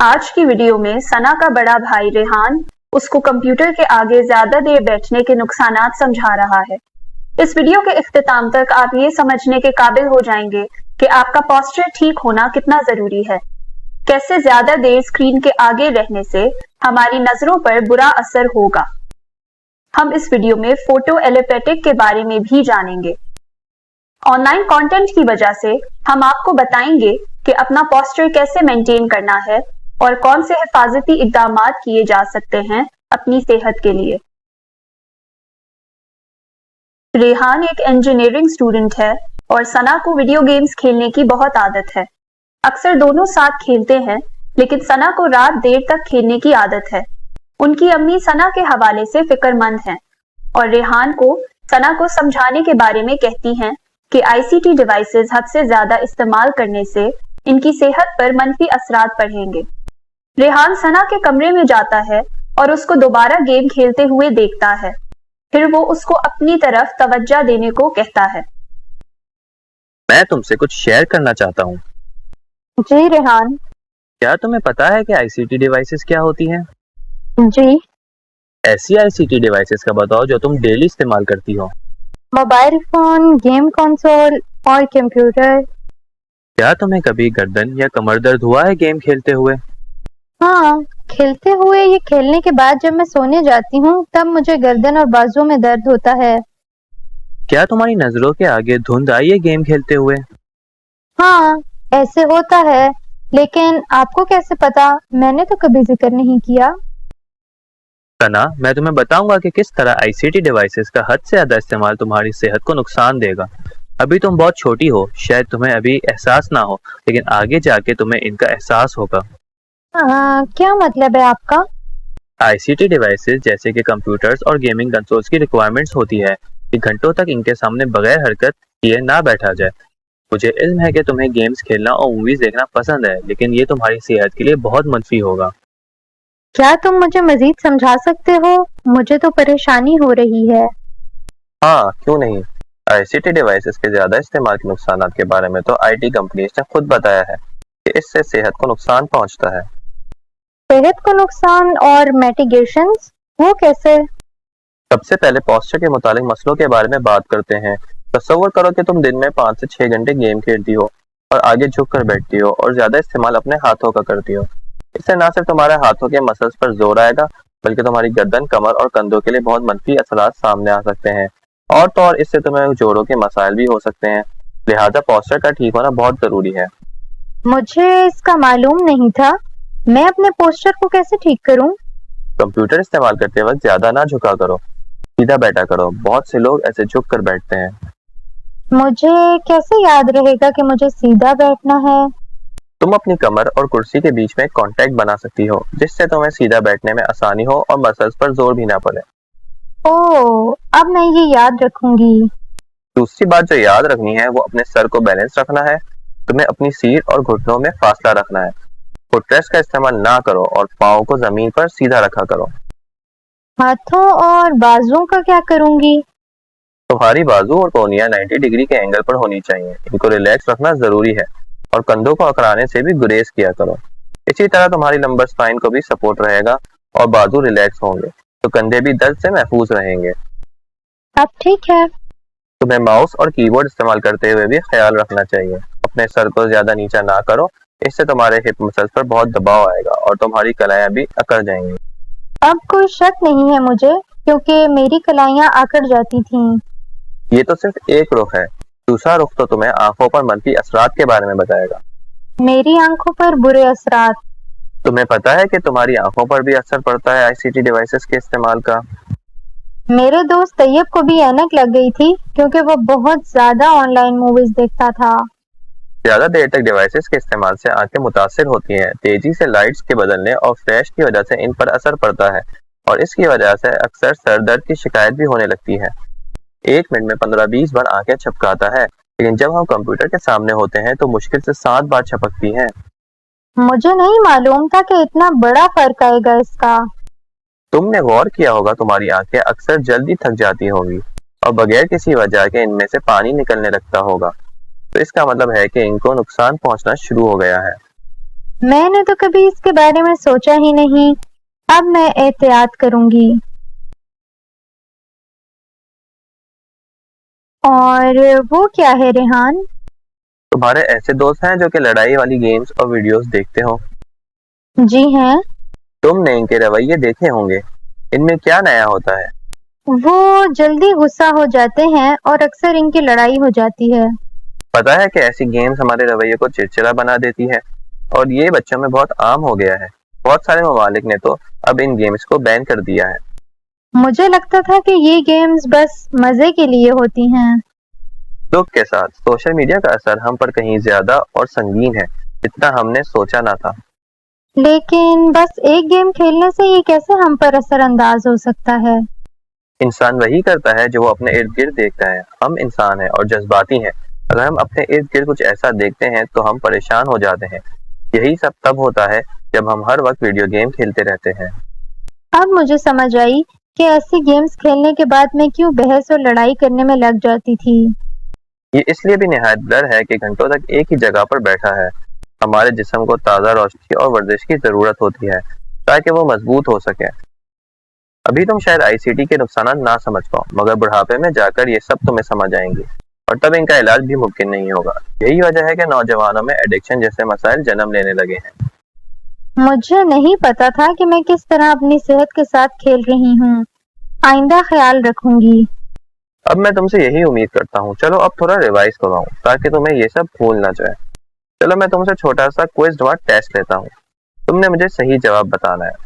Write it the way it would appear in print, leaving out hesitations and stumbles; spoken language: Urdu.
آج کی ویڈیو میں سنا کا بڑا بھائی ریحان اس کو کمپیوٹر کے آگے زیادہ دیر بیٹھنے کے نقصانات سمجھا رہا ہے۔ اس ویڈیو کے اختتام تک آپ یہ سمجھنے کے قابل ہو جائیں گے کہ آپ کا پوسچر ٹھیک ہونا کتنا ضروری ہے، کیسے زیادہ دیر اسکرین کے آگے رہنے سے ہماری نظروں پر برا اثر ہوگا۔ ہم اس ویڈیو میں فوٹو ایلیپیٹک کے بارے میں بھی جانیں گے۔ آن لائن کانٹینٹ کی وجہ سے ہم آپ کو بتائیں گے کہ اپنا پوسچر کیسے مینٹین کرنا ہے اور کون سے حفاظتی اقدامات کیے جا سکتے ہیں اپنی صحت کے لیے۔ ریحان ایک انجینئرنگ اسٹوڈنٹ ہے اور سنا کو ویڈیو گیمز کھیلنے کی بہت عادت ہے۔ اکثر دونوں ساتھ کھیلتے ہیں، لیکن سنا کو رات دیر تک کھیلنے کی عادت ہے۔ ان کی امی سنا کے حوالے سے فکر مند ہیں اور ریحان کو سنا کو سمجھانے کے بارے میں کہتی ہیں کہ آئی سی ٹی ڈیوائسز حد سے زیادہ استعمال کرنے سے ان کی صحت پر منفی اثرات پڑیں گے۔ ریحان سنا کے کمرے میں جاتا ہے اور اس کو دوبارہ گیم کھیلتے ہوئے دیکھتا ہے، پھر وہ اس کو اپنی طرف توجہ دینے کو کہتا ہے۔ میں تم سے کچھ شیئر کرنا چاہتا ہوں۔ جی ریحان۔ کیا تمہیں پتا ہے کہ آئی سی ٹی ڈیوائسز کیا ہوتی ہیں؟ جی۔ ایسی آئی سی ٹی ڈیوائسز کا بتاؤ جو تم ڈیلی استعمال کرتی ہو۔ موبائل فون، گیم کنسول اور کمپیوٹر۔ کیا تمہیں کبھی گردن یا کمر درد ہوا ہے گیم کھیلتے ہوئے؟ ہاں، کھیلتے ہوئے یہ کھیلنے کے بعد جب میں سونے جاتی ہوں تب مجھے گردن اور بازو میں درد ہوتا ہے۔ کیا تمہاری نظروں کے آگے دھند آئی ہے گیم کھیلتے ہوئے؟ ہاں، ایسے ہوتا ہے، لیکن آپ کو کیسے پتا؟ میں نے تو کبھی ذکر نہیں کیا۔ سنا، میں تمہیں بتاؤں گا کہ کس طرح آئی سی ٹی ڈیوائسز کا حد سے زیادہ استعمال تمہاری صحت کو نقصان دے گا۔ ابھی تم بہت چھوٹی ہو، شاید تمہیں ابھی احساس نہ ہو، لیکن آگے جا کے تمہیں ان کا احساس ہوگا۔ کیا مطلب ہے آپ کا؟ آئی سی ٹی ڈیوائسز جیسے کہ کمپیوٹرز اور گیمنگ کنسولز کی ریکوائرمنٹس ہوتی ہے کہ گھنٹوں تک ان کے سامنے بغیر حرکت کیے نہ بیٹھا جائے۔ مجھے علم ہے کہ تمہیں گیمز کھیلنا اور موویز دیکھنا پسند ہے، لیکن یہ تمہاری صحت کے لیے بہت منفی ہوگا۔ کیا تم مجھے مزید سمجھا سکتے ہو؟ مجھے تو پریشانی ہو رہی ہے۔ ہاں، کیوں نہیں۔ آئی سی ٹی ڈیوائسز کے زیادہ استعمال کے نقصانات کے بارے میں تو آئی ٹی کمپنیز نے خود بتایا ہے کہ اس سے صحت کو نقصان پہنچتا ہے۔ صحت کو نقصان اور میٹیگیشنز، وہ کیسے؟ سب سے پہلے پوسچر کے متعلق مسئلوں کے بارے میں بات کرتے ہیں۔ تصور کرو کہ تم دن میں 5 سے 6 گھنٹے گیم کھیلتی ہو اور آگے جھک کر بیٹھتی ہو اور زیادہ استعمال اپنے ہاتھوں کا کرتی ہو۔ اس سے نہ صرف تمہارے ہاتھوں کے مسلز پر زور آئے گا، بلکہ تمہاری گردن، کمر اور کندھوں کے لیے بہت منفی اثرات سامنے آ سکتے ہیں، اور تو اور اس سے تمہیں جوڑوں کے مسائل بھی ہو سکتے ہیں۔ لہذا پوسچر کا ٹھیک ہونا بہت ضروری ہے۔ مجھے اس کا معلوم نہیں تھا۔ میں اپنے پوسچر کو کیسے ٹھیک کروں؟ کمپیوٹر استعمال کرتے وقت زیادہ نہ جھکا کرو، سیدھا بیٹھا کرو۔ بہت سے لوگ ایسے جھک کر بیٹھتے ہیں۔ مجھے کیسے یاد رہے گا کہ مجھے سیدھا بیٹھنا ہے؟ تم اپنی کمر اور کرسی کے بیچ میں ایک کانٹیکٹ بنا سکتی ہو، جس سے تمہیں سیدھا بیٹھنے میں آسانی ہو اور مسلز پر زور بھی نہ پڑے۔ اوہ، اب میں یہ یاد رکھوں گی۔ دوسری بات جو یاد رکھنی ہے وہ اپنے سر کو بیلنس رکھنا ہے۔ تمہیں اپنی سیٹ اور گھٹنوں میں فاصلہ رکھنا ہے۔ فٹ ریسٹ کا استعمال نہ کرو اور پاؤں کو زمین پر سیدھا رکھا کرو۔ ہاتھوں اور بازوؤں کا کیا کروں گی؟ تمہاری بازو اور کونیاں 90 ڈگری کے اینگل پر ہونی چاہیے۔ ان کو ریلیکس رکھنا ضروری ہے اور کندھوں کو اکڑانے سے بھی گریز کیا کرو۔ اسی طرح تمہاری لمبر سپائن کو بھی سپورٹ رہے گا اور بازو ریلیکس ہوں گے تو کندھے بھی درد سے محفوظ رہیں گے۔ اب ٹھیک ہے۔ تمہیں ماؤس اور کی بورڈ استعمال کرتے ہوئے بھی خیال رکھنا چاہیے۔ اپنے سر کو زیادہ نیچا نہ کرو، اس سے تمہارے ہپ مسلز پر بہت دباؤ آئے گا اور تمہاری کلائیاں بھی اکڑ جائیں گی۔ اب کوئی شک نہیں ہے مجھے، کیونکہ میری کلائیاں آکڑ جاتی تھیں۔ یہ تو صرف ایک رخ ہے، دوسرا رخ تو تمہیں آنکھوں پر منفی اثرات کے بارے میں بتائے گا۔ میری آنکھوں پر برے اثرات؟ تمہیں پتا ہے کہ تمہاری آنکھوں پر بھی اثر پڑتا ہے آئی سی ٹی ڈیوائسز کے استعمال کا؟ میرے دوست طیب کو بھی اینک لگ گئی تھی کیونکہ وہ بہت زیادہ آن لائن موویز دیکھتا تھا۔ زیادہ دیر تک ڈیوائسز کے استعمال سے آنکھیں متاثر ہوتی ہیں۔ تیزی سے لائٹس کے بدلنے اور فلیش کی وجہ سے ان پر اثر پڑتا ہے اور اس کی وجہ سے اکثر سر درد کی شکایت بھی ہونے لگتی ہے۔ 1 منٹ میں 15-20 بار آنکھیں چھپکاتا ہے، لیکن جب ہم کمپیوٹر کے سامنے ہوتے ہیں تو مشکل سے 7 بار چھپکتی ہیں۔ مجھے نہیں معلوم تھا کہ اتنا بڑا فرق آئے گا اس کا۔ تم نے غور کیا ہوگا تمہاری آنکھیں اکثر جلدی تھک جاتی ہوں گی اور بغیر کسی وجہ کے ان میں سے پانی نکلنے لگتا ہوگا، تو اس کا مطلب ہے کہ ان کو نقصان پہنچنا شروع ہو گیا ہے۔ میں نے تو کبھی اس کے بارے میں سوچا ہی نہیں. اب میں احتیاط کروں گی. اور وہ کیا ہے ریحان؟ تمہارے ایسے دوست ہیں جو کہ لڑائی والی گیمز اور ویڈیوز دیکھتے ہو؟ جی ہیں. تم نے ان کے رویے دیکھے ہوں گے. ان میں کیا نیا ہوتا ہے؟ وہ جلدی غصہ ہو جاتے ہیں اور اکثر ان کی لڑائی ہو جاتی ہے. پتا ہے کہ ایسی گیمز ہمارے رویے کو چڑچڑا بنا دیتی ہے اور یہ بچوں میں بہت عام ہو گیا ہے. بہت سارے ممالک نے تو اب ان گیمز کو بین کر دیا ہے. مجھے لگتا تھا کہ یہ گیمز بس مزے کے لیے ہوتی ہیں. دکھ کے ساتھ سوشل میڈیا کا اثر ہم پر کہیں زیادہ اور سنگین ہے جتنا ہم نے سوچا نہ تھا. لیکن بس ایک گیم کھیلنے سے یہ کیسے ہم پر اثر انداز ہو سکتا ہے؟ انسان وہی کرتا ہے جو وہ اپنے ارد گرد دیکھتا ہے. ہم انسان ہیں اور جذباتی ہیں. اگر ہم اپنے ارد گرد کچھ ایسا دیکھتے ہیں تو ہم پریشان ہو جاتے ہیں. یہی سب تب ہوتا ہے جب ہم ہر وقت ویڈیو گیم کھیلتے رہتے ہیں. اب مجھے سمجھ آئی کہ ایسی گیمز کھیلنے کے بعد میں کیوں بحث اور لڑائی کرنے میں لگ جاتی تھی. یہ اس لیے بھی نہایت ڈر ہے کہ گھنٹوں تک ایک ہی جگہ پر بیٹھا ہے. ہمارے جسم کو تازہ روشنی اور ورزش کی ضرورت ہوتی ہے تاکہ وہ مضبوط ہو سکے. ابھی تم شاید آئی سی ٹی کے نقصانات نہ سمجھ پاؤ مگر بڑھاپے میں جا کر یہ سب تمہیں سمجھ آئیں گے اور تب ان کا علاج بھی ممکن نہیں ہوگا. یہی وجہ ہے کہ نوجوانوں میں ایڈکشن جیسے مسائل جنم لینے لگے ہیں. مجھے نہیں پتا تھا کہ میں کس طرح اپنی صحت کے ساتھ کھیل رہی ہوں. آئندہ خیال رکھوں گی. اب میں تم سے یہی امید کرتا ہوں. چلو اب تھوڑا ریوائز کرواؤں تاکہ تمہیں یہ سب بھول نہ جائے. چلو میں تم سے چھوٹا سا کوئز ٹیسٹ لیتا ہوں. تم نے مجھے صحیح جواب بتانا ہے.